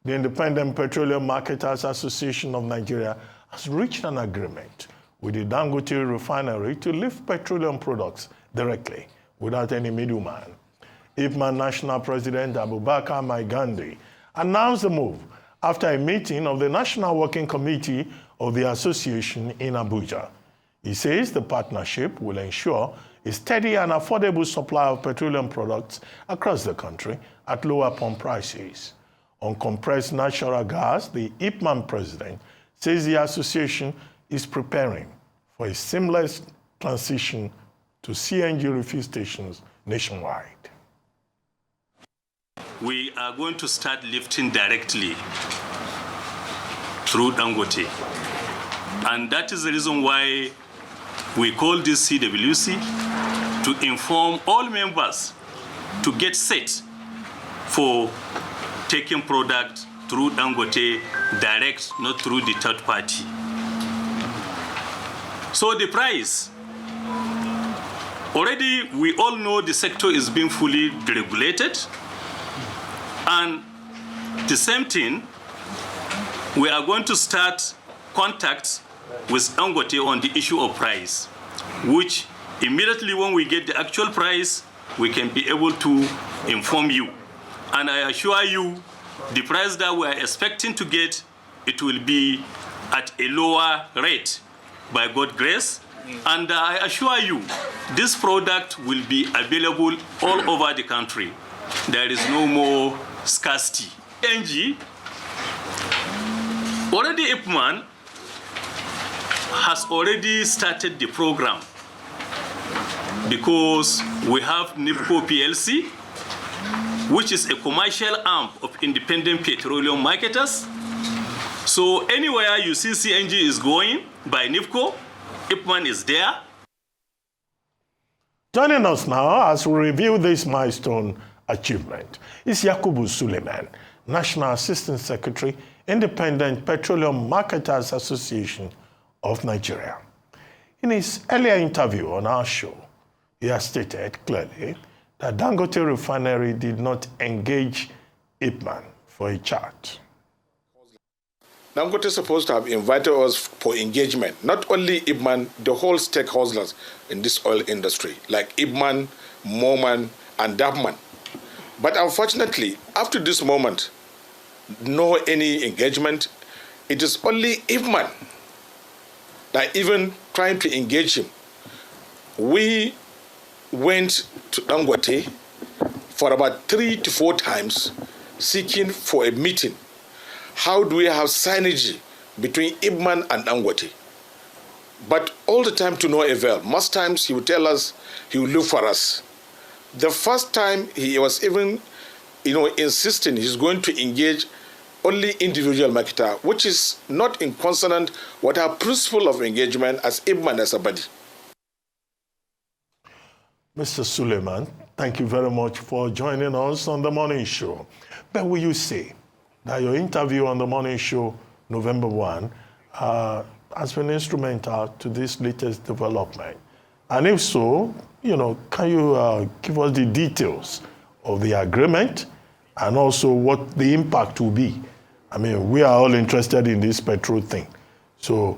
the Independent Petroleum Marketers Association of Nigeria has reached an agreement with the Dangote Refinery to lift petroleum products directly without any middleman. IPMAN National President Abubakar Maigandi announced the move after a meeting of the National Working Committee of the association in Abuja. He says the partnership will ensure a steady and affordable supply of petroleum products across the country at lower pump prices. On compressed natural gas, the IPMAN president says the association is preparing for a seamless transition to CNG refuel stations nationwide. We are going to start lifting directly through Dangote. And that is the reason why we call this CWC to inform all members to get set for taking product through Dangote direct, not through the third party. So the price, already we all know the sector is being fully deregulated. And the same thing, we are going to start contacts with Dangote on the issue of price, which immediately when we get the actual price, we can be able to inform you. And I assure you, the price that we are expecting to get, it will be at a lower rate by God's grace. And I assure you, this product will be available all over the country. There is no more scarcity. NG, already IPMAN has already started the program because we have NIPCO PLC, which is a commercial arm of independent petroleum marketers. So anywhere you see CNG is going by NIPCO, IPMAN is there. Joining us now as we review this milestone achievement is Yakubu Suleiman, National Assistant Secretary, Independent Petroleum Marketers Association of Nigeria. In his earlier interview on our show, he has stated clearly that Dangote Refinery did not engage IPMAN for a chat. Dangote is supposed to have invited us for engagement, not only IPMAN, the whole stakeholders in this oil industry, like IPMAN, MOMAN, and DAPMAN. But unfortunately, up to this moment, no any engagement. It is only IPMAN that even trying to engage him. We went to Dangote for about 3 to 4 times seeking for a meeting. How do we have synergy between IPMAN and Dangote? But all the time to no avail. Most times he would tell us he would look for us. The first time he was even, insisting he's going to engage only individual marketer, which is not in consonant with our principle of engagement as IPMAN as a body. Mr. Suleiman, thank you very much for joining us on the morning show. But will you say that your interview on the morning show, November 1, has been instrumental to this latest development? And if so, can you give us the details of the agreement and also what the impact will be? I mean, we are all interested in this petrol thing. So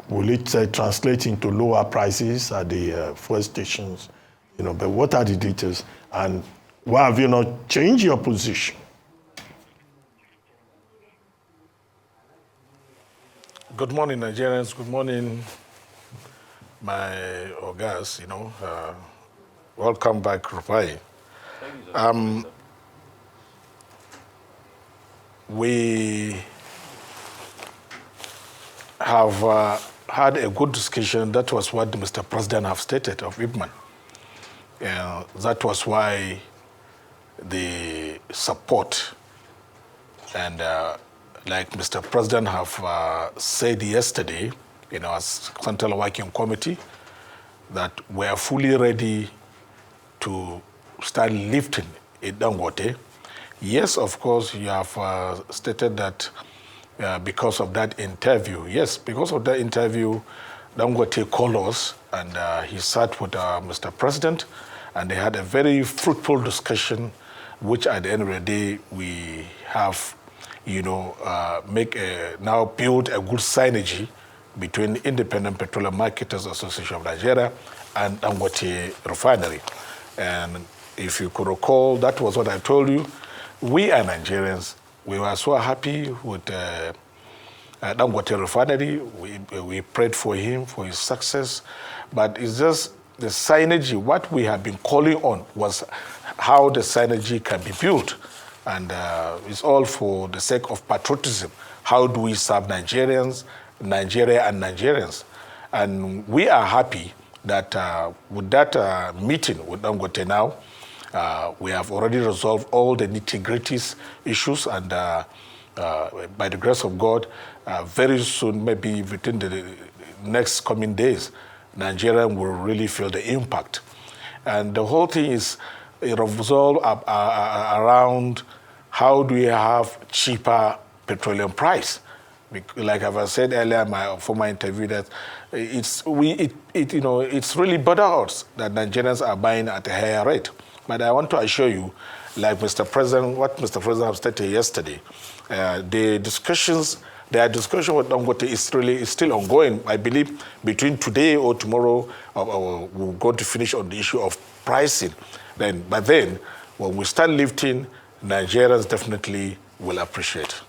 will it translate into lower prices at the fuel stations? But what are the details? And why have you not changed your position? Good morning, Nigerians. Good morning, my Ogas. Welcome back, Rufai. We have had a good discussion. That was what Mr. President have stated of IPMAN. That was why the support and like Mr. President have said yesterday, as Central Working Committee, that we are fully ready to start lifting it Dangote. Yes, of course, you have stated that because of that interview. Yes, because of that interview, Dangote called us and he sat with Mr. President, and they had a very fruitful discussion, which at the end of the day, we have now build a good synergy between Independent Petroleum Marketers Association of Nigeria and Dangote Refinery. And if you could recall, that was what I told you. We are Nigerians. We were so happy with Dangote Refinery. We prayed for him, for his success. But it's just the synergy. What we have been calling on was how the synergy can be built. And it's all for the sake of patriotism. How do we serve Nigerians, Nigeria and Nigerians? And we are happy that with that meeting with Dangote now, we have already resolved all the nitty-gritty issues, and by the grace of God, very soon, maybe within the next coming days, Nigeria will really feel the impact. And the whole thing is resolved around how do we have cheaper petroleum price. Like I said earlier in my former interview, that it's really bother us that Nigerians are buying at a higher rate. But I want to assure you, like Mr. President, what Mr. President has stated yesterday, their discussion with Dangote is still ongoing. I believe between today or tomorrow, we're going to finish on the issue of pricing. But then, when we start lifting, Nigerians definitely will appreciate.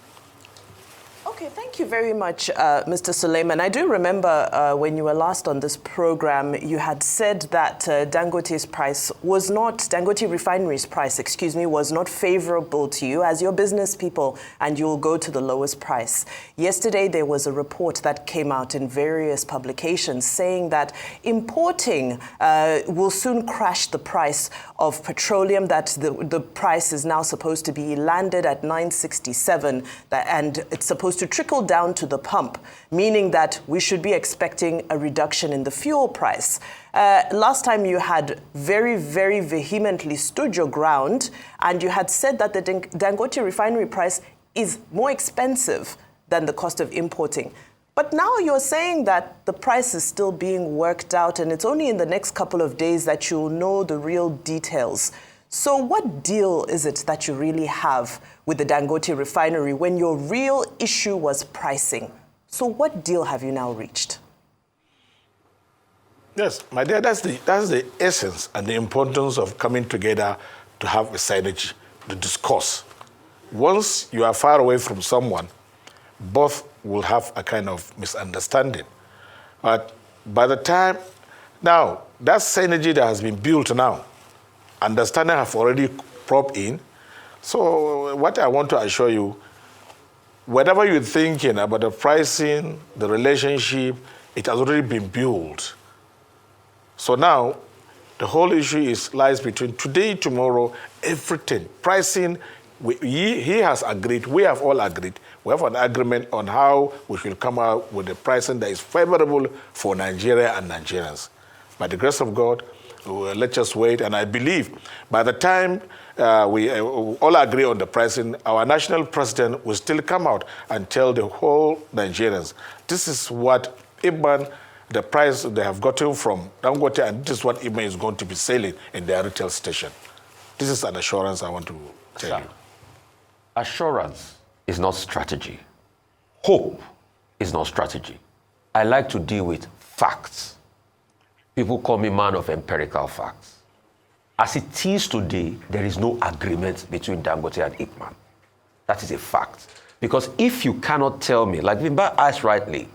Okay, thank you very much, Mr. Suleiman. I do remember when you were last on this program, you had said that Dangote Refinery's price, was not favorable to you as your business people, and you'll go to the lowest price. Yesterday, there was a report that came out in various publications saying that importing will soon crash the price of petroleum, that the price is now supposed to be landed at $9.67, and it's supposed to trickle down to the pump, meaning that we should be expecting a reduction in the fuel price. Last time you had very, very vehemently stood your ground, and you had said that the Dangote Refinery price is more expensive than the cost of importing. But now you're saying that the price is still being worked out, and it's only in the next couple of days that you'll know the real details. So what deal is it that you really have with the Dangote Refinery when your real issue was pricing? So what deal have you now reached? Yes, my dear, that's the essence and the importance of coming together to have a synergy, to discuss. Once you are far away from someone, both will have a kind of misunderstanding. But by the time, now, that synergy that has been built now, understanding have already propped in. So what I want to assure you, whatever you're thinking about the pricing, the relationship, it has already been built. So now, the whole issue lies between today, tomorrow, everything. Pricing, he has agreed, we have all agreed. We have an agreement on how we should come out with a pricing that is favorable for Nigeria and Nigerians. By the grace of God, let's just wait. And I believe by the time we all agree on the pricing, our national president will still come out and tell the whole Nigerians, this is what IPMAN, the price they have gotten from Dangote, and this is what IPMAN is going to be selling in their retail station. This is an assurance I want to tell you. Assurance is not strategy. Hope is not strategy. I like to deal with facts. People call me man of empirical facts. As it is today, there is no agreement between Dangote and IPMAN. That is a fact. Because if you cannot tell me, like Vimba asked rightly,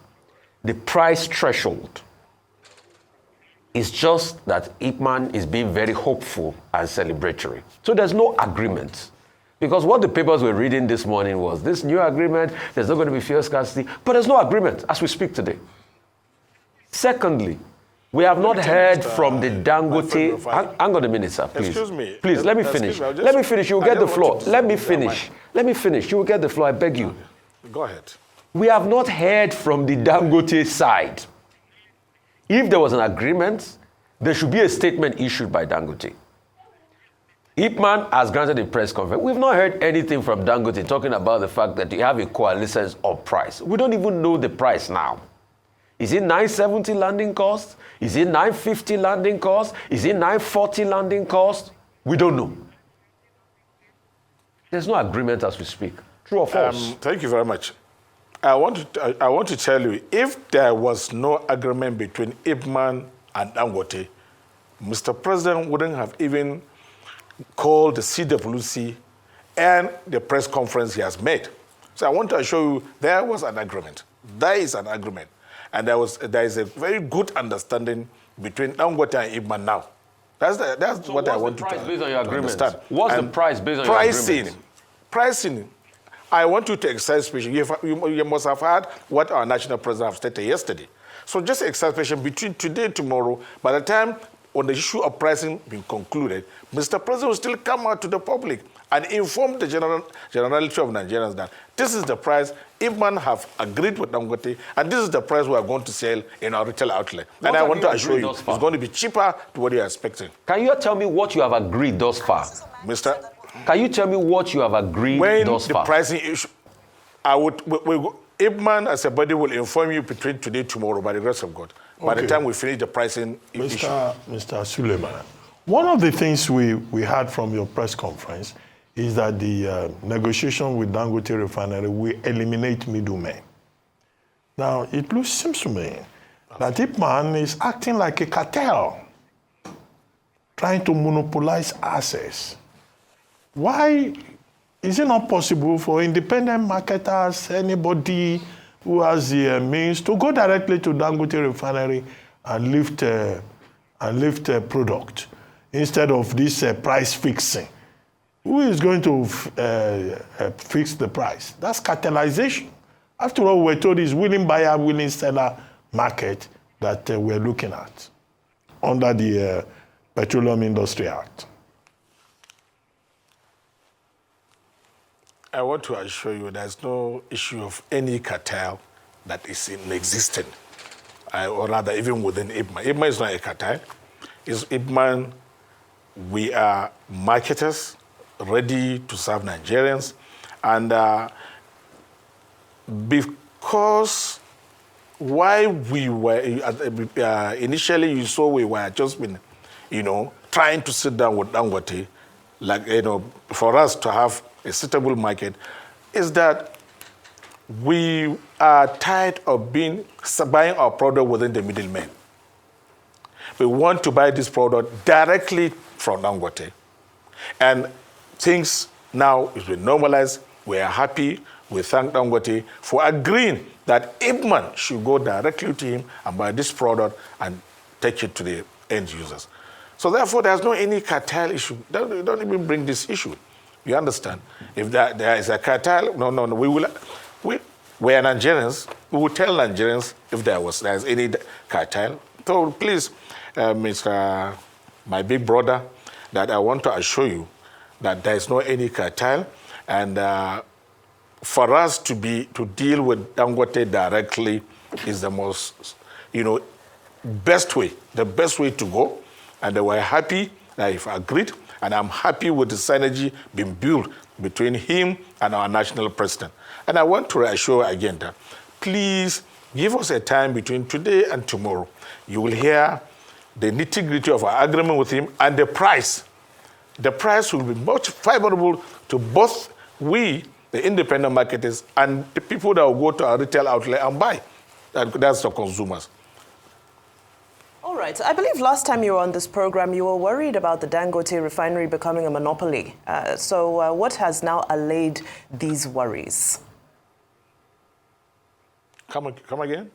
the price threshold is just that IPMAN is being very hopeful and celebratory. So there's no agreement. Because what the papers were reading this morning was this new agreement, there's not going to be fuel scarcity, but there's no agreement as we speak today. Secondly, we have not heard from the Dangote. Hang on a minute, sir, please. Excuse me. Please, let me finish. Let me finish. You will get the floor. Let me finish. Let me finish. You will get the floor. I beg you. Go ahead. We have not heard from the Dangote side. If there was an agreement, there should be a statement issued by Dangote. IPMAN has granted a press conference. We've not heard anything from Dangote talking about the fact that you have a coalition of price. We don't even know the price now. Is it 970 landing cost? Is it 950 landing cost? Is it 940 landing cost? We don't know. There's no agreement as we speak. True or false? Thank you very much. I want to tell you, if there was no agreement between IPMAN and Dangote, Mr. President wouldn't have even called the CWC and the press conference he has made. So I want to assure you there was an agreement. There is an agreement. And there is a very good understanding between Dangote and IPMAN now. That's So what I what's want the to price based on your agreement? understand. What's And the price based on your agreement? Pricing. I want you to exercise patience. You must have heard what our national president have stated yesterday. So just exercise patience between today and tomorrow. By the time on the issue of pricing being concluded, Mr. President will still come out to the public and inform the generality of Nigerians that this is the price IPMAN have agreed with Dangote, and this is the price we are going to sell in our retail outlet. And I want to assure you, it's going to be cheaper to what you're expecting. Can you tell me what you have agreed thus far? Can you tell me what you have agreed thus far? When the pricing issue, IPMAN as a body will inform you between today and tomorrow by the grace of God. Okay. By the time we finish the pricing issue. Mr. Suleiman, one of the things we heard from your press conference is that the negotiation with Dangote Refinery will eliminate middlemen. Now, it seems to me that IPMAN is acting like a cartel, trying to monopolize access. Why is it not possible for independent marketers, anybody who has the means, to go directly to Dangote Refinery and lift a product instead of this price fixing? Who is going to fix the price? That's cartelization. After all, we're told it's willing buyer, willing seller market that we're looking at under the Petroleum Industry Act. I want to assure you there's no issue of any cartel that is in existence, or rather even within IPMAN. IPMAN is not a cartel. It's IPMAN. We are marketers ready to serve Nigerians. And because why we were, initially you saw we were just been, trying to sit down with Dangote, like, for us to have a suitable market, is that we are tired of buying our product within the middlemen. We want to buy this product directly from Dangote. And things now has been normalized. We are happy. We thank Dangote for agreeing that IPMAN should go directly to him and buy this product and take it to the end users. So therefore, there's no any cartel issue. Don't even bring this issue. You understand? If there is a cartel, no. We are Nigerians. We will tell Nigerians if there's any cartel. So please, my big brother, that I want to assure you that there is no any cartel, and for us to deal with Dangote directly is the most, best way, the best way to go. And we're happy that you've agreed, and I'm happy with the synergy being built between him and our national president. And I want to reassure again that please give us a time between today and tomorrow. You will hear the nitty-gritty of our agreement with him and the price. The price will be much favorable to both we, the independent marketers, and the people that will go to our retail outlet and buy. That's the consumers. All right. I believe last time you were on this program, you were worried about the Dangote Refinery becoming a monopoly. So what has now allayed these worries? Come again?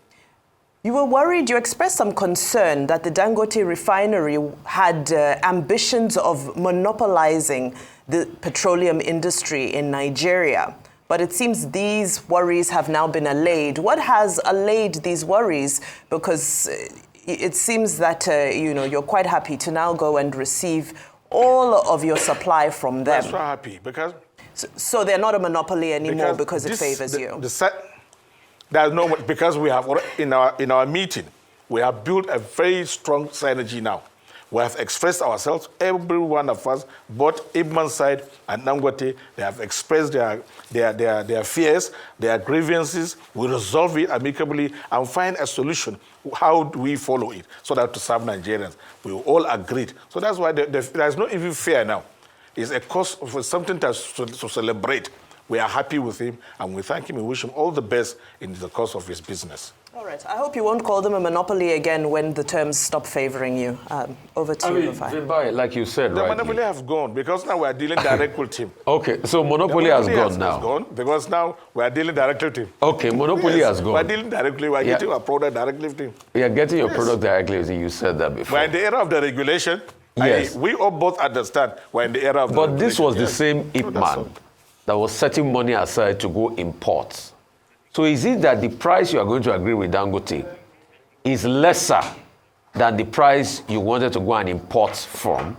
You were worried, you expressed some concern that the Dangote Refinery had ambitions of monopolizing the petroleum industry in Nigeria. But it seems these worries have now been allayed. What has allayed these worries? Because it seems that you're quite happy to now go and receive all of your supply from them. We're so happy because... So they're not a monopoly anymore because it favors you? There's no, because we have, in our meeting, we have built a very strong synergy now. We have expressed ourselves, every one of us, both IPMAN side and Dangote, they have expressed their fears, their grievances. We resolve it amicably and find a solution. How do we follow it so that to serve Nigerians? We all agreed. So that's why there's no even fear now. It's a cause for something to celebrate. We are happy with him, and we thank him and wish him all the best in the course of his business. All right. I hope you won't call them a monopoly again when the terms stop favoring you. Over to you, Rufai. Zimbai, like you said, The right? monopoly have gone because now we are dealing direct with him. Okay, so monopoly has gone now. Has gone because now we are dealing directly with him. Okay, monopoly has gone. We are dealing directly. We are getting our product directly with him. We are getting your product directly with him. You said that before. We're in the era of the regulation. Yes. We all both understand we're in the era of the regulation. But this was the same IPMAN that was setting money aside to go import. So is it that the price you are going to agree with Dangote is lesser than the price you wanted to go and import from?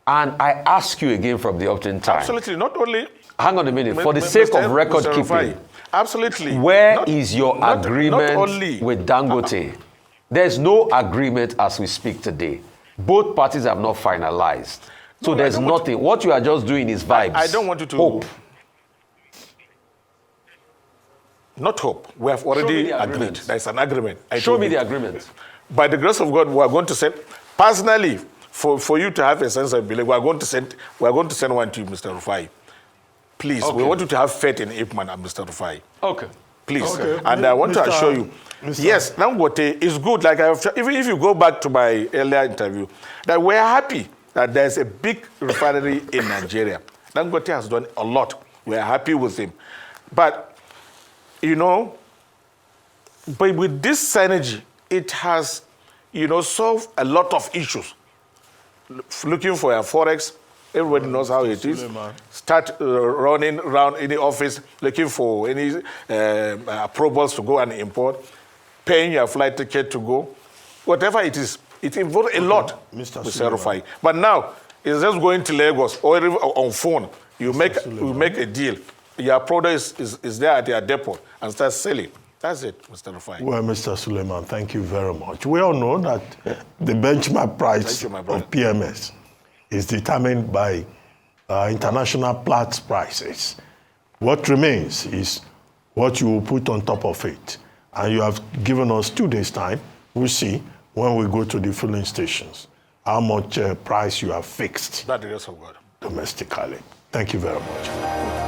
And I ask you again from the opening time. Absolutely. Not only... Hang on a minute. For the sake of record keeping, absolutely. Where is your agreement with Dangote? There's no agreement as we speak today. Both parties have not finalized. So there's nothing. What you are just doing is vibes. I don't want you to... Hope. Not hope. We have already agreed. There's an agreement. Show me the agreement. By the grace of God, we are going to send, personally, for you to have a sense of belief, we are going to send one to you, Mr. Rufai. Please, we want you to have faith in IPMAN and Mr. Rufai. Okay. Please. Okay. And I want to assure you, yes, Dangote is good. Like even if you go back to my earlier interview, that we're happy that there's a big refinery in Nigeria. Dangote has done a lot. We're happy with him. But you know, but with this synergy, it has, solved a lot of issues. Looking for a forex, everybody knows how it is. Suleiman. Start running around any office, looking for any approvals to go and import, paying your flight ticket to go, whatever it is. It involves a lot, Mr. Rufai. But now, it's just going to Lagos or on phone. You make a deal. Your product is there at your depot and start selling. That's it, Mr. Rufai. Well, Mr. Suleiman, thank you very much. We all know that the benchmark price of PMS is determined by international Platts prices. What remains is what you will put on top of it. And you have given us 2 days' time. We'll see when we go to the filling stations how much price you have fixed By the grace of God. domestically. Thank you very much.